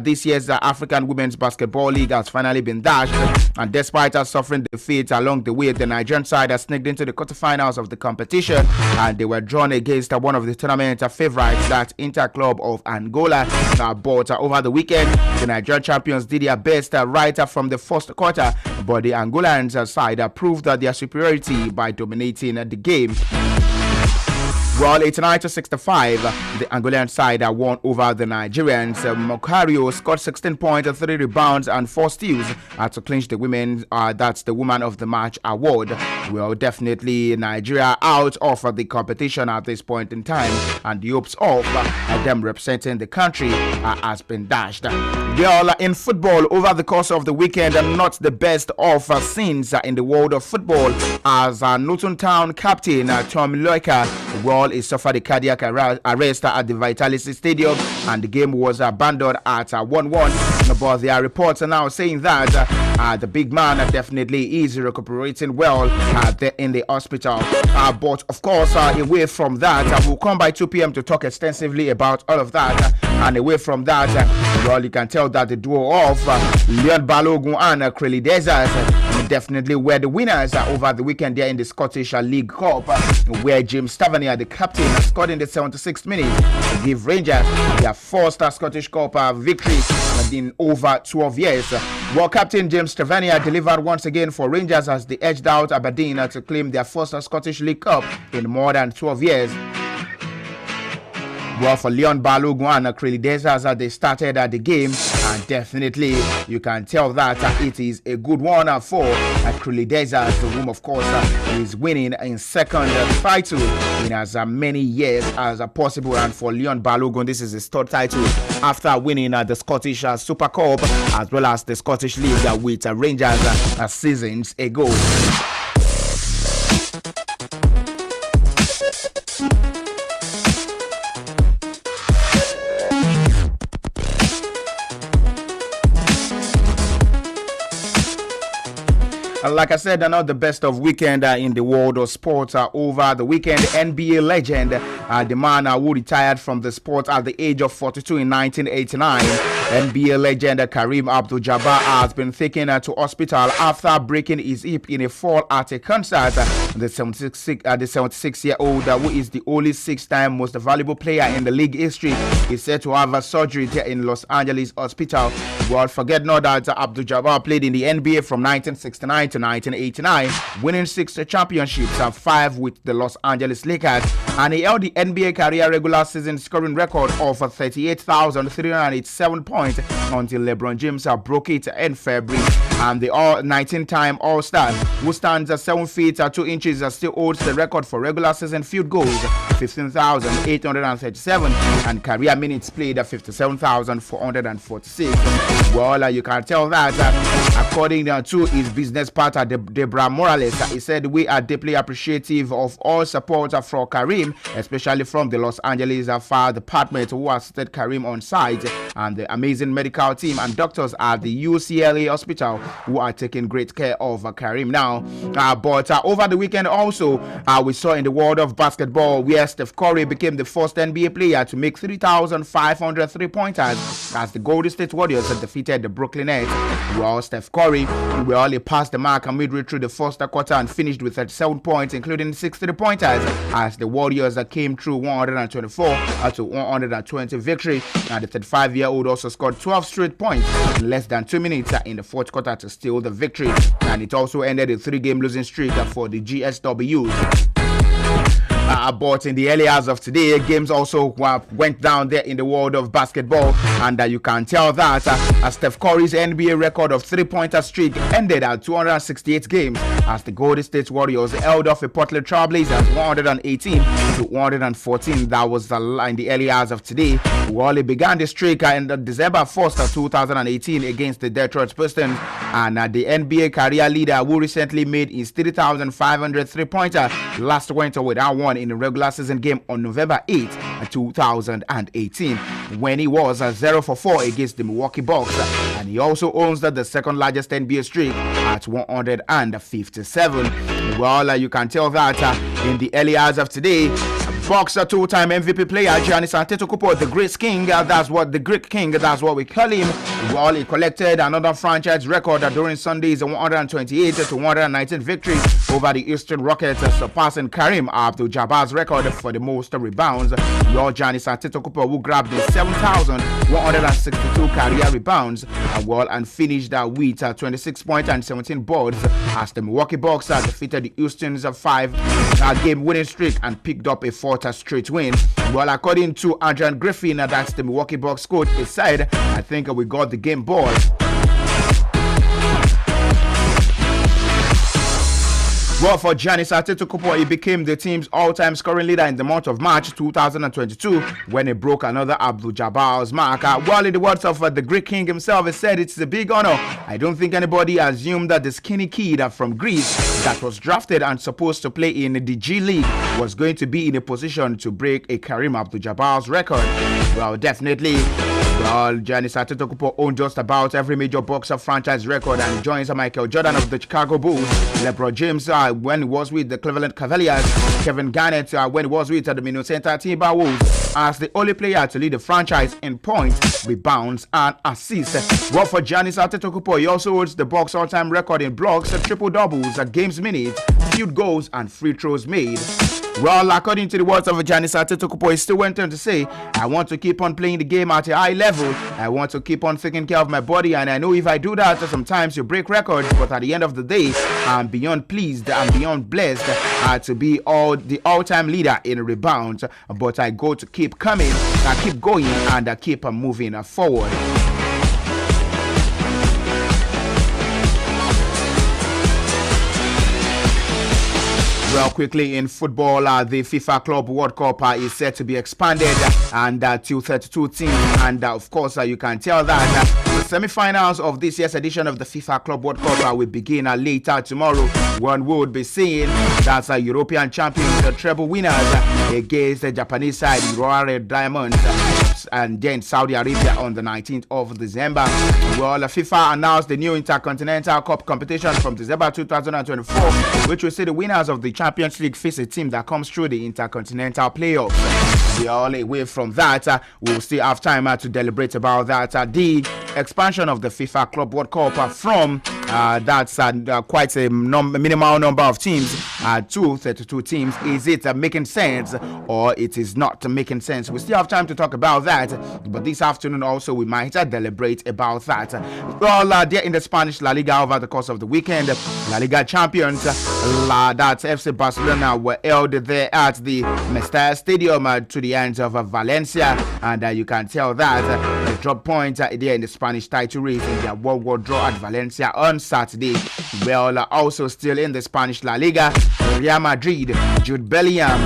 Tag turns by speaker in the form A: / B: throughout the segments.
A: This year's African Women's Basketball League has finally been dashed, and despite suffering defeat along the way, the Nigerian side has sneaked into the quarterfinals of the competition, and they were drawn against one of the tournament favorites, that Inter Club of Angola. But over the weekend, the Nigerian champions did their best right from the first quarter, but the Angolans side proved their superiority by dominating the game. Well, 89-65, the Angolan side won over the Nigerians. Mokario scored 16 points, 3 rebounds, and 4 steals to clinch the women. That's the Woman of the Match award. Well, definitely Nigeria out of the competition at this point in time, and the hopes of them representing the country has been dashed. Well, in football, over the course of the weekend, not the best of scenes in the world of football, as Newton Town captain Tom Loika, well, he suffered a cardiac arrest at the Vitality Stadium, and the game was abandoned at 1-1. But there are reports now saying that the big man definitely is recuperating well in the hospital. But of course, away from that, we'll come by 2 p.m. to talk extensively about all of that. And away from that, well, you can tell that the duo of Leon Balogun and Crele Desert definitely were the winners over the weekend there in the Scottish League Cup, where James Tavernier, the captain, scored in the 76th minute to give Rangers their first Scottish Cup victory in over 12 years. Well, Captain James Tavernier delivered once again for Rangers as they edged out Aberdeen to claim their first Scottish League Cup in more than 12 years. Well, for Leon Balogun and Crele Desert, they started the game, and definitely you can tell that it is a good one for Crele Desert, whom of course is winning in second title in as many years as possible. And for Leon Balogun, this is his third title after winning the Scottish Super Cup as well as the Scottish League with Rangers seasons ago. Like I said, not the best of weekend in the world of sports. Over the weekend, NBA legend, the man who retired from the sport at the age of 42 in 1989, NBA legend Kareem Abdul-Jabbar has been taken to hospital after breaking his hip in a fall at a concert. The 76-year-old, who is the only 6-time most valuable player in the league history, is said to have surgery there in Los Angeles hospital. Well, forget not that Abdul-Jabbar played in the NBA from 1969 to 1989, winning 6 championships and 5 with the Los Angeles Lakers, and he held the NBA career regular season scoring record of 38,387 points until LeBron James broke it in February. And the 19-time All-Star, who stands at 7 feet 2 inches, still holds the record for regular season field goals, 15,837, and career minutes played at 57,446. Well, you can tell that according to his business partner Deborah Morales, he said, "We are deeply appreciative of all support from Kareem, especially from the Los Angeles Fire Department, who assisted Kareem on site, and the amazing medical team and doctors at the UCLA hospital who are taking great care of Kareem now." But over the weekend also, we saw in the world of basketball where Steph Curry became the first NBA player to make 3,500 3-pointers as the Golden State Warriors defeated the Brooklyn Nets. Well, Steph Curry only passed the mark midway through the first quarter and finished with 37 points, including 6 3-pointers, as the Warriors came through 124 to 120 victory. And the 35-year-old also scored 12 straight points in less than 2 minutes in the fourth quarter to steal the victory. And it also ended a 3-game losing streak for the GSWs. But in the early hours of today, games also went down there in the world of basketball, and you can tell that Steph Curry's NBA record of 3-pointer streak ended at 268 games as the Golden State Warriors held off a Portland Trailblazers 118 to 114. That was in the early hours of today. Wally began the streak in December 1st, 2018 against the Detroit Pistons, and the NBA career leader who recently made his 3,500 3-pointer last went without one in a regular season game on November 8, 2018, when he was 0 for 4 against the Milwaukee Bucks, and he also owns the second largest NBA streak at 157. Well, you can tell that in the early hours of today, Boxer two-time MVP player Giannis Antetokounmpo, the Greek King, that's what we call him. Well, he collected another franchise record during Sunday's 128-119 victory over the Houston Rockets, surpassing Kareem Abdul-Jabbar's record for the most rebounds. Well, Giannis Antetokounmpo, who grabbed the 7,162 career rebounds, and finished with 26 points and 17 boards as the Milwaukee Bucks defeated the Houston's 5-game winning streak and picked up a fourth straight win. Well, according to Adrian Griffin, that's the Milwaukee Bucks coach, he said, "I think we got the game ball." Well, for Giannis Antetokounmpo, he became the team's all-time scoring leader in the month of March 2022 when he broke another Abdul-Jabbar's mark. Well, in the words of the Greek King himself, he said, "It's a big honor. I don't think anybody assumed that the skinny kid from Greece that was drafted and supposed to play in the G League was going to be in a position to break a Kareem Abdul-Jabbar's record." Well, definitely. Well, Giannis Antetokounmpo owns just about every major boxer franchise record and joins Michael Jordan of the Chicago Bulls, LeBron James when he was with the Cleveland Cavaliers, Kevin Garnett when he was with the Minnesota Timberwolves as the only player to lead the franchise in points, rebounds, and assists. Well, for Giannis Antetokounmpo, he also holds the Bucks all-time record in blocks, triple-doubles, games minutes, field goals, and free throws made. Well, according to the words of Giannis Antetokounmpo, he still went on to say, "I want to keep on playing the game at a high level. I want to keep on taking care of my body, and I know if I do that, sometimes you break records, but at the end of the day, I'm beyond pleased, I'm beyond blessed to be the all-time leader in rebounds, but I go to keep coming, I keep going, and I keep moving forward." Well, quickly in football, the FIFA Club World Cup is set to be expanded and to 32 teams. And of course, you can tell that the semi-finals of this year's edition of the FIFA Club World Cup will begin later tomorrow. One would be seeing that's European champions, the treble winners against the Japanese side, Royal Diamonds, and then Saudi Arabia on the 19th of December. Well, FIFA announced the new Intercontinental Cup competition from December 2024, which will see the winners of the Champions League face a team that comes through the Intercontinental playoffs. We are all away from that. We'll still have time to deliberate about that. The expansion of the FIFA Club World Cup from that's quite a minimal number of teams to 32 teams. Is it making sense or it is not making sense? We still have time to talk about that, but this afternoon also we might deliberate about that. Well, there in the Spanish La Liga over the course of the weekend, La Liga champions, that's FC Barcelona, were held there at the Mestalla Stadium to the hands of Valencia, and you can tell that the drop point there in the Spanish title race in their World War draw at Valencia on Saturday. Well, also still in the Spanish La Liga, Real Madrid, Jude Bellingham.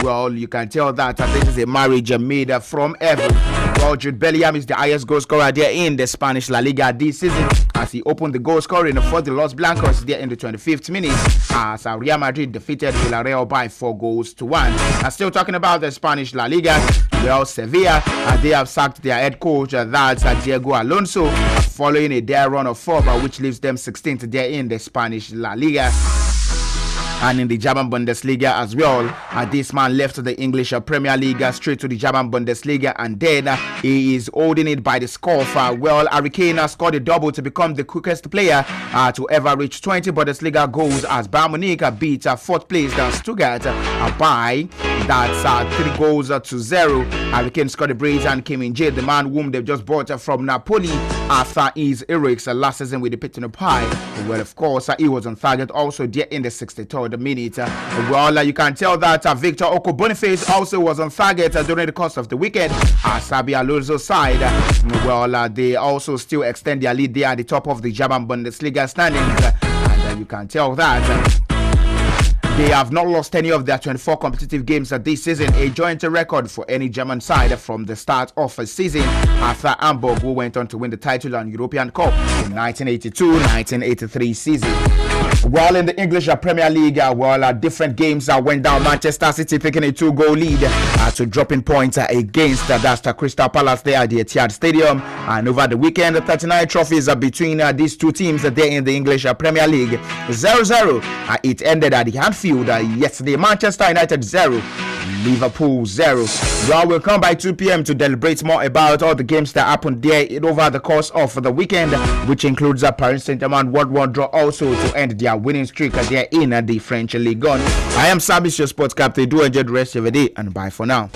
A: Well, you can tell that this is a marriage made from heaven. Well, Jude Bellingham is the highest goal scorer there in the Spanish La Liga this season as he opened the goal scoring for the Los Blancos there in the 25th minute as Real Madrid defeated Villarreal by 4-1. And still talking about the Spanish La Liga, well, Sevilla, they have sacked their head coach, that's Diego Alonso, following a dare run of 4, which leaves them 16th there in the Spanish La Liga. And in the German Bundesliga as well, this man left the English Premier League straight to the German Bundesliga, and then he is holding it by the scarf. Well, Harry Kane scored a double to become the quickest player to ever reach 20 Bundesliga goals as Bayern Munich beat 4th place Stuttgart by that's 3-0. Harry Kane scored a brace and came in jail. The man whom they've just bought from Napoli after his heroics last season with the Pittino Pie. Well, of course, he was on target also there in the 63rd minute. Well, you can tell that Victor Oko Boniface also was on target during the course of the weekend. Xabi Alonso's side, well, they also still extend their lead there at the top of the German Bundesliga standings. And you can tell that they have not lost any of their 24 competitive games this season, a joint record for any German side from the start of the season after Hamburg, who went on to win the title and European Cup in 1982-1983 season. While in the English Premier League, different games went down. Manchester City taking a 2-goal lead to dropping points against the Crystal Palace there at the Etihad Stadium. And over the weekend, 39 trophies between these two teams there in the English Premier League. 0-0. It ended at the Anfield yesterday. Manchester United 0, Liverpool 0. Well, we'll come by 2 p.m. to deliberate more about all the games that happened there over the course of the weekend, which includes a Paris Saint-Germain 1-1 draw also to end their winning streak there in the French Ligue 1. I am Sabis, your sports captain. Do enjoy the rest of the day, and bye for now.